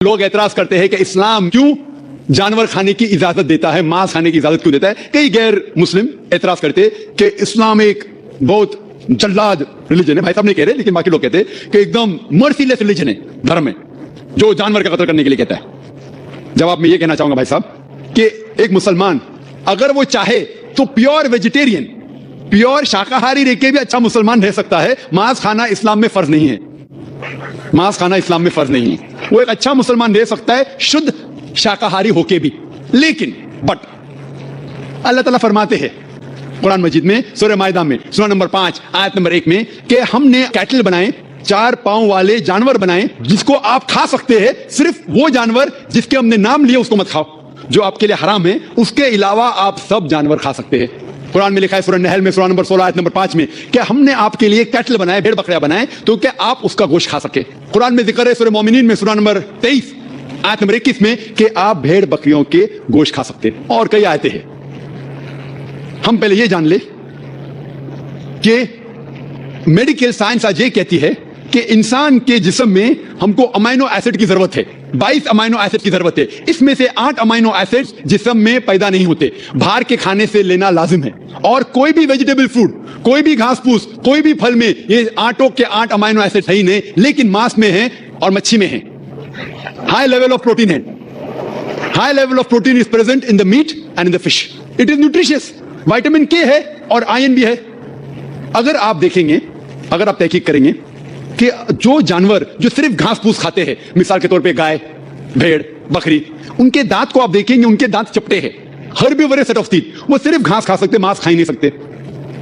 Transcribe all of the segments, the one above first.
लोग एतराज करते हैं कि इस्लाम क्यों जानवर खाने की इजाजत देता है, मांस खाने की इजाजत क्यों देता है। कई गैर मुस्लिम एतराज करते हैं कि इस्लाम एक बहुत जल्लाद रिलीजन है। भाई साहब नहीं कह रहे, लेकिन बाकी लोग कहते हैं कि एकदम मर्सीलेस रिलीजन है, धर्म है जो जानवर का कत्ल करने के लिए कहता है। जवाब में यह कहना चाहूंगा भाई साहब कि एक मुसलमान अगर वो चाहे तो प्योर वेजिटेरियन, प्योर शाकाहारी रह के भी अच्छा मुसलमान रह सकता है। मांस खाना इस्लाम में फर्ज नहीं है, मांस खाना इस्लाम में फर्ज नहीं है। वो एक अच्छा मुसलमान रह सकता है शुद्ध शाकाहारी होके भी। लेकिन बट अल्लाह ताला फरमाते हैं कुरान मजीद में सूरह माइदा में सूरह नंबर 5 आयत नंबर 1 में कि हमने कैटल बनाए, 4 पांव वाले जानवर बनाए जिसको आप खा सकते हैं। सिर्फ वो जानवर जिसके हमने नाम लिए उसको मत खाओ, जो आपके लिए हराम है। उसके अलावा आप सब जानवर खा सकते हैं। कुरान में लिखा है सूरह नहल में सूरह नंबर 16 आयत नंबर 5 में कि हमने आपके लिए कैटल बनाए, भेड़ बकरियां बनाए तो क्या आप उसका गोश्त खा सके। कुरान में जिक्र है सूरह मोमिनीन में सूरह नंबर 23 आयत नंबर 21 में कि आप भेड़ बकरियों के गोश्त खा सकते हैं। और कई आयतें हैं। हम पहले ये जान ले कि मेडिकल साइंस आज ये कहती है कि इंसान के जिस्म में हमको अमाइनो एसिड की जरूरत है, 22 अमाइनो एसिड की जरूरत है। इसमें से 8 अमाइनो एसिड जिस्म में पैदा नहीं होते, बाहर के खाने से लेना लाजिम है। और कोई भी वेजिटेबल फूड, कोई भी घास फूस, कोई भी फल में ये 8 के 8 अमाइनो एसिड है ही नहीं, लेकिन मांस में है और मच्छी में है। हाई लेवल ऑफ प्रोटीन है, high level of protein is present in the meat and in the fish. It is nutritious, vitamin K है और आयरन भी है। अगर आप देखेंगे, अगर आप तहकीक करेंगे कि जो जानवर जो सिर्फ घास फूस खाते हैं, मिसाल के तौर पे गाय, भेड़, बकरी, उनके दांत को आप देखेंगे, उनके दांत चपटे हैं, हर्बीवोरस सेट ऑफ टीथ। वो सिर्फ घास खा सकते, मांस खा ही नहीं सकते।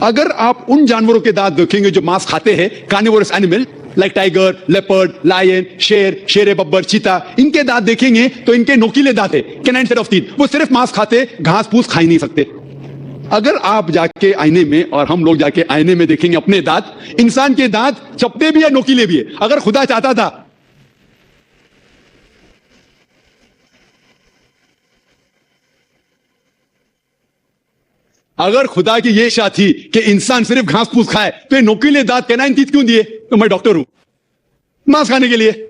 अगर आप उन जानवरों के दांत देखेंगे जो मांस खाते हैं, carnivorous animal like tiger, leopard, lion, शेर, शेर बब्बर, चीता, इनके दांत देखेंगे तो इनके नोकीले दांत है, कैनाइन सेट ऑफ टीथ। वो सिर्फ मांस खाते, घास फूस खा ही नहीं सकते। अगर आप जाके आईने में और हम लोग जाके आईने में देखेंगे अपने दांत, इंसान के दांत चपटे भी है, नोकीले भी है। अगर खुदा चाहता था अगर खुदा की ये इच्छा थी कि इंसान सिर्फ घास फूस खाए तो ये नोकीले दांत कैनाइन टीथ क्यों दिए? तो मैं डॉक्टर हूं, मांस खाने के लिए।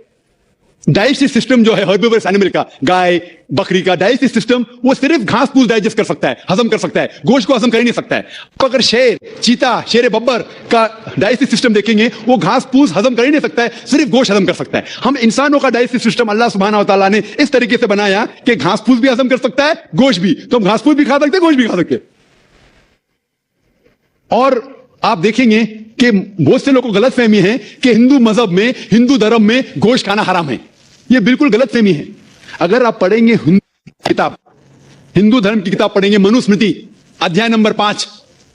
डाइजेस्टिव सिस्टम जो है हर्बीवोरस एनिमल का, गाय बकरी का डाइजेस्टिव सिस्टम वो सिर्फ घास फूस डाइजेस्ट कर सकता है, हजम कर सकता है, गोश्त को हजम कर ही नहीं सकता है। तो अगर शेर, चीता, शेर बब्बर का डाइजेस्टिव सिस्टम देखेंगे, वो घास फूस हजम कर ही नहीं सकता है, सिर्फ गोश्त हजम कर सकता है। हम इंसानों का डाइजेस्टिव सिस्टम अल्लाह सुब्हानहू व तआला ने इस तरीके से बनाया कि घास फूस भी हजम कर सकता है, गोश्त भी। तो हम घास फूस भी खा सकते, गोश्त भी खा सकते। और आप देखेंगे कि बहुत से लोगों को गलत फहमी है कि हिंदू मजहब में, हिंदू धर्म में गोश्त खाना हराम है। यह बिल्कुल गलत फहमी है। अगर आप पढ़ेंगे किताब, हिंदू धर्म की किताब पढ़ेंगे, मनुस्मृति अध्याय नंबर 5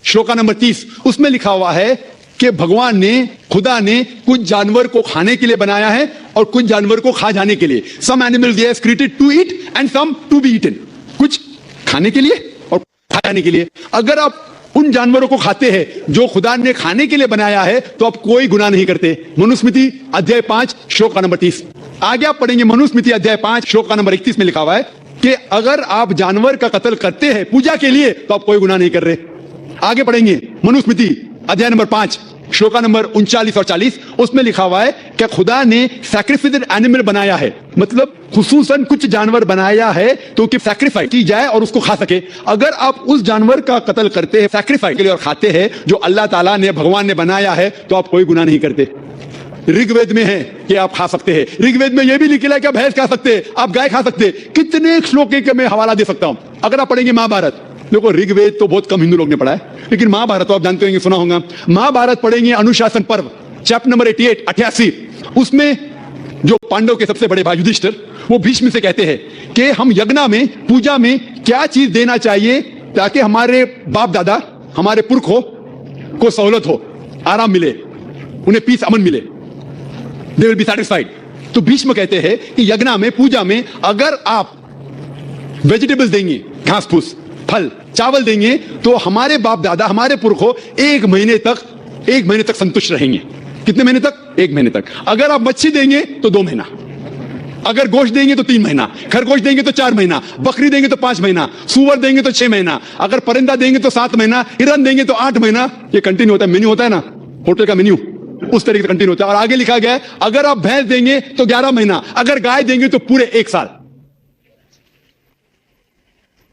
श्लोका नंबर 30, उसमें लिखा हुआ है कि भगवान ने, खुदा ने कुछ जानवर को खाने के लिए बनाया है और कुछ जानवर को खा जाने के लिए। Some animals they are created to eat and some to be eaten. कुछ खाने के लिए और खा जाने के लिए। अगर आप उन जानवरों को खाते हैं जो खुदा ने खाने के लिए बनाया है तो आप कोई गुनाह नहीं करते। मनुस्मृति अध्याय 5 श्लोक नंबर 30। आगे आप पढ़ेंगे मनुस्मृति अध्याय 5 श्लोक नंबर 31 में लिखा हुआ है कि अगर आप जानवर का कत्ल करते हैं पूजा के लिए तो आप कोई गुनाह नहीं कर रहे। आगे पढ़ेंगे मनुस्मृति अध्याय नंबर 5 श्लोका नंबर 39 और 40, उसमें लिखा हुआ है कि खुदा ने सैक्रिफाइड एनिमल बनाया है, मतलब खुसूसन कुछ जानवर बनाया है तो कि सैक्रिफाइस की जाए और उसको खा सके। अगर आप उस जानवर का कत्ल करते हैं सैक्रिफाइस के लिए और खाते हैं जो अल्लाह ताला ने, भगवान ने बनाया है, तो आप कोई गुनाह नहीं करते। ऋग्वेद में है कि आप खा सकते हैं। ऋग्वेद में यह भी लिखा है कि आप भैंस खा सकते हैं, आप गाय खा सकते हैं। कितने श्लोक के मैं हवाला दे सकता हूं। अगर आप पढ़ेंगे महाभारत, देखो ऋग्वेद तो बहुत कम हिंदू लोग ने पढ़ा है, लेकिन महाभारत तो आप जानते होंगे, सुना होगा। महाभारत पढ़ेंगे अनुशासन पर्व चैप्टर नंबर 88, उसमें जो पांडव के सबसे बड़े भाई युधिष्ठिर, वो भीष्म से कहते हैं कि हम यज्ञ में, पूजा में क्या चीज देना चाहिए ताकि हमारे बाप दादा, हमारे पुरखों को सहूलत हो, आराम मिले, उन्हें पीस, अमन मिले, दे विल बी सैटिस्फाइड। तो भीष्म कहते हैं कि यज्ञ में, पूजा में अगर आप वेजिटेबल्स देंगे, घास फूस, फल, चावल देंगे तो हमारे बाप दादा, हमारे पुरखों 1 महीने तक संतुष्ट रहेंगे। कितने महीने तक? 1 महीने तक। अगर आप मच्छी देंगे तो 2 महीना, अगर गोश्त देंगे तो 3 महीना, खरगोश देंगे तो 4 महीना, बकरी देंगे तो 5 महीना, सुअर देंगे तो 6 महीना, अगर परिंदा देंगे तो 7 महीना, हिरन देंगे तो 8 महीना। ये कंटिन्यू होता है, मेन्यू होता है ना होटल का मेन्यू, उस तरीके से कंटिन्यू होता है। और आगे लिखा गया है अगर आप भैंस देंगे तो 11 महीना, अगर गाय देंगे तो पूरे 1 साल।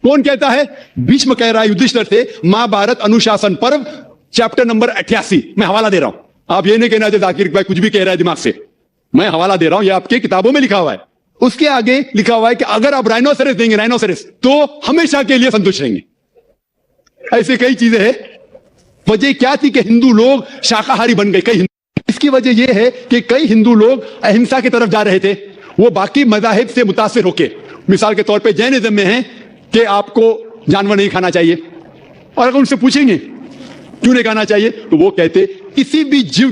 कौन कहता है? भीष्म कह रहा है युधिष्ठिर से, महाभारत अनुशासन पर्व चैप्टर नंबर 88। मैं हवाला दे रहा हूं, आप ये नहीं कहना चाहिए जाकिर भाई कुछ भी कह रहा है दिमाग से, मैं हवाला दे रहा हूं, ये आपके किताबों में लिखा हुआ है। उसके आगे लिखा हुआ है कि अगर आप राइनोसेरस देंगे, राइनोसेरस, तो हमेशा के लिए संतुष्ट रहेंगे। ऐसे कई चीजें हैं। वजह क्या थी कि हिंदू लोग शाकाहारी बन गए। इसकी वजह यह है कि कई हिंदू लोग अहिंसा की तरफ जा रहे थे, वो बाकी मजाहिब से मुतासिर होके। मिसाल के तौर पे जैनिज्म में है कि आपको जानवर नहीं खाना चाहिए, और अगर उनसे पूछेंगे क्यों नहीं खाना चाहिए तो वो कहते किसी भी जीव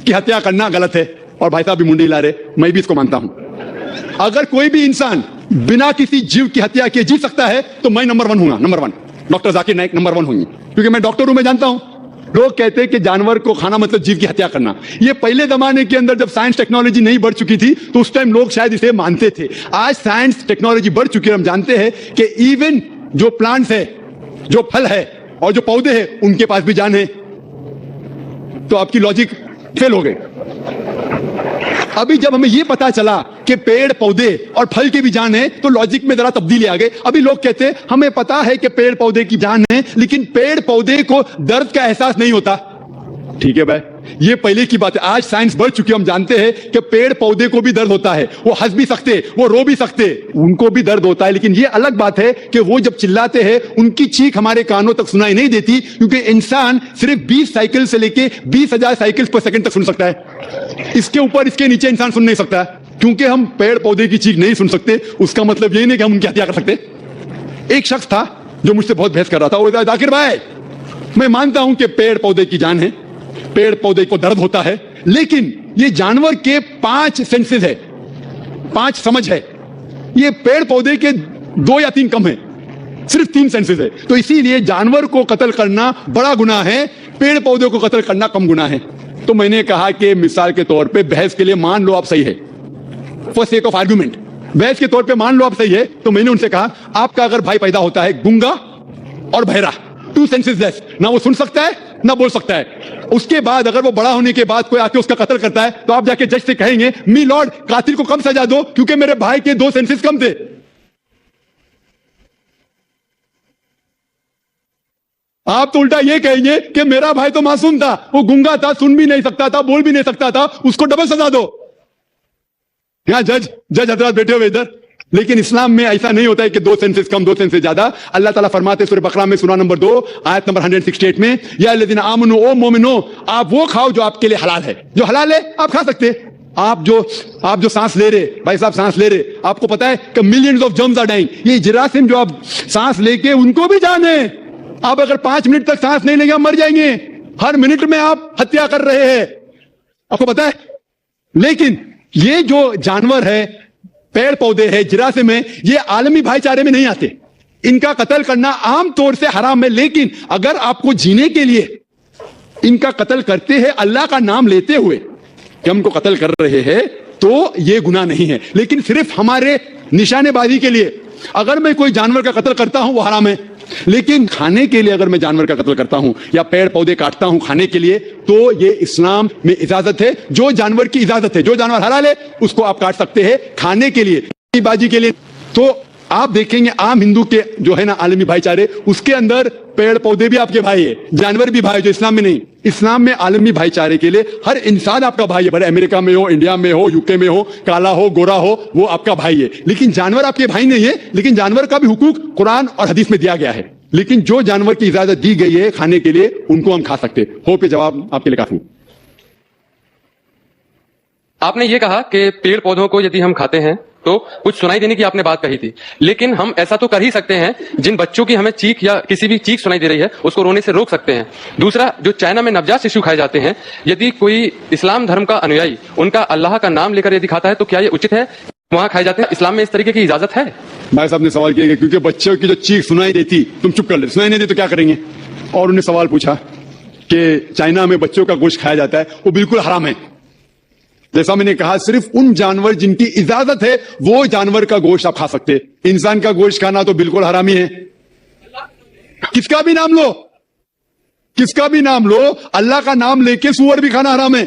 की हत्या करना गलत है। और भाई साहब भी मुंडी ला रहे, मैं भी इसको मानता हूं। अगर कोई भी इंसान बिना किसी जीव की हत्या किए जी सकता है तो मैं नंबर 1 हूंगा, number 1। Doctor Zakir Naik number 1 होंगे, क्योंकि मैं डॉक्टर हूं, मैं जानता हूं। लोग कहते हैं कि जानवर को खाना मतलब जीव की हत्या करना। ये पहले जमाने के अंदर जब साइंस टेक्नोलॉजी नहीं बढ़ चुकी थी तो उस टाइम लोग शायद इसे मानते थे। आज साइंस टेक्नोलॉजी बढ़ चुकी है, हम जानते हैं कि इवन जो प्लांट्स है, जो फल है और जो पौधे हैं, उनके पास भी जान है। तो आपकी लॉजिक फेल हो गई। अभी जब हमें यह पता चला कि पेड़ पौधे और फल की भी जान है तो लॉजिक में जरा तब्दीली आ गई। अभी लोग कहते हैं हमें पता है कि पेड़ पौधे की जान है, लेकिन पेड़ पौधे को दर्द का एहसास नहीं होता। ठीक है भाई, ये पहले की बात है। आज साइंस बढ़ चुकी है, हम जानते हैं कि पेड़ पौधे को भी दर्द होता है। वो हंस भी सकते, वो रो भी सकते, उनको भी दर्द होता है। लेकिन ये अलग बात है कि वो जब चिल्लाते हैं उनकी चीख हमारे कानों तक सुनाई नहीं देती, क्योंकि इंसान सिर्फ 20 साइकिल से लेके 20,000 साइकिल पर सेकंड तक सुन सकता है। इसके ऊपर इसके नीचे इंसान सुन नहीं सकता। क्योंकि हम पेड़ पौधे की चीख नहीं सुन सकते, उसका मतलब यही नहीं कि हम उनकी हत्या कर सकते। एक शख्स था जो मुझसे बहुत बहस कर रहा था, वो कहता, जाकिर भाई मैं मानता हूं कि पेड़ पौधे की जान है, पेड़ पौधे को दर्द होता है, लेकिन ये जानवर के 5 सेंसेस है, 5 समझ है, ये पेड़ पौधे के 2 या 3 कम है, सिर्फ 3 सेंसेस है। तो इसीलिए जानवर को कत्ल करना बड़ा गुनाह है, पेड़ पौधे को कत्ल करना कम गुनाह है। तो मैंने कहा कि मिसाल के तौर पे बहस के लिए मान लो आप सही है, फॉर सेक ऑफ आर्ग्यूमेंट, बहस के तौर पे मान लो आप सही है। तो मैंने उनसे कहा आपका अगर भाई पैदा होता है गुंगा और बहरा, 2 सेंसेस लेस, ना वो सुन सकता है ना बोल सकता है, उसके बाद अगर वो बड़ा होने के बाद कोई आके उसका कत्ल करता है तो आप जाके जज से कहेंगे मी लॉर्ड कातिल को कम सजा दो क्योंकि मेरे भाई के 2 सेंसेस कम थे। आप तो उल्टा ये कहेंगे कि मेरा भाई तो मासूम था, वो गुंगा था, सुन भी नहीं सकता था, बोल भी नहीं सकता था, उसको डबल सजा दो। यहां जज हजरात बैठे हुए इधर। लेकिन इस्लाम में ऐसा नहीं होता है कि 2 सेंसेस कम 2 सेंसेस ज्यादा। अल्लाह ताला फरमाते सूरह बकरा में सूरा नंबर 2 आयत नंबर 168 में, या अल्लज़ीना आमनू ओ मोमिनो, आप वो खाओ जो आपके लिए हलाल है। जो हलाल है आप खा सकते। आप जो सांस ले रहे, भाई साहब सांस ले रहे, आपको पता है कि millions of germs are dying. ये जरासीम जो आप सांस लेके, उनको भी जान है। आप अगर 5 मिनट तक सांस नहीं लेंगे आप मर जाएंगे। हर मिनट में आप हत्या कर रहे हैं, आपको पता है। लेकिन ये जो जानवर है, पेड़ पौधे है, जिरासिम है, ये आलमी भाईचारे में नहीं आते। इनका कत्ल करना आम तौर से हराम है। लेकिन अगर आपको जीने के लिए इनका कत्ल करते हैं अल्लाह का नाम लेते हुए कि हमको कत्ल कर रहे हैं, तो ये गुनाह नहीं है। लेकिन सिर्फ हमारे निशानेबाजी के लिए अगर मैं कोई जानवर का कत्ल करता हूं वो हराम है। लेकिन खाने के लिए अगर मैं जानवर का कत्ल करता हूं या पेड़ पौधे काटता हूं खाने के लिए, तो ये इस्लाम में इजाजत है। जो जानवर की इजाजत है, जो जानवर हलाल है, उसको आप काट सकते हैं खाने के लिए, बाजी के लिए। तो आप देखेंगे आम हिंदू के जो है ना आलमी भाईचारे, उसके अंदर पेड़ पौधे भी आपके भाई है, जानवर भी भाई, जो इस्लाम में नहीं। इस्लाम में आलमी भाईचारे के लिए हर इंसान आपका भाई है, भले अमेरिका में हो, इंडिया में हो, यूके में हो, काला हो, गोरा हो, वो आपका भाई है। लेकिन जानवर आपके भाई नहीं है। लेकिन जानवर का भी हुकूक कुरान और हदीस में दिया गया है। लेकिन जो जानवर की इजाजत दी गई है खाने के लिए, उनको हम खा सकते। हो पे जवाब आपके लिए काफी। आपने ये कहा कि पेड़ पौधों को यदि हम खाते हैं तो कुछ सुनाई देने की आपने बात कही थी, लेकिन हम ऐसा तो कर ही सकते हैं जिन बच्चों की हमें चीख या किसी भी चीख सुनाई दे रही है उसको रोने से रोक सकते हैं। दूसरा, जो चाइना में नवजात शिशु खाए जाते हैं, यदि कोई इस्लाम धर्म का अनुयायी उनका अल्लाह का नाम लेकर यदि खाता है तो क्या ये उचित है? वहां खाए जाते हैं, इस्लाम में इस तरीके की इजाजत है? भाई साहब ने सवाल किया क्योंकि बच्चों की जो चीख सुनाई देती, तुम चुप कर ले, सुनाई नहीं दे तो क्या करेंगे? और उन्होंने सवाल पूछा कि चाइना में बच्चों का गोश्त खाया जाता है, वो बिल्कुल हराम है। जैसा मैंने कहा, सिर्फ उन जानवर जिनकी इजाजत है वो जानवर का गोश्त आप खा सकते। इंसान का गोश्त खाना तो बिल्कुल हरामी है। किसका भी नाम लो, किसका भी नाम लो, अल्लाह का नाम लेके सूअर भी खाना हराम है।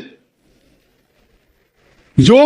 जो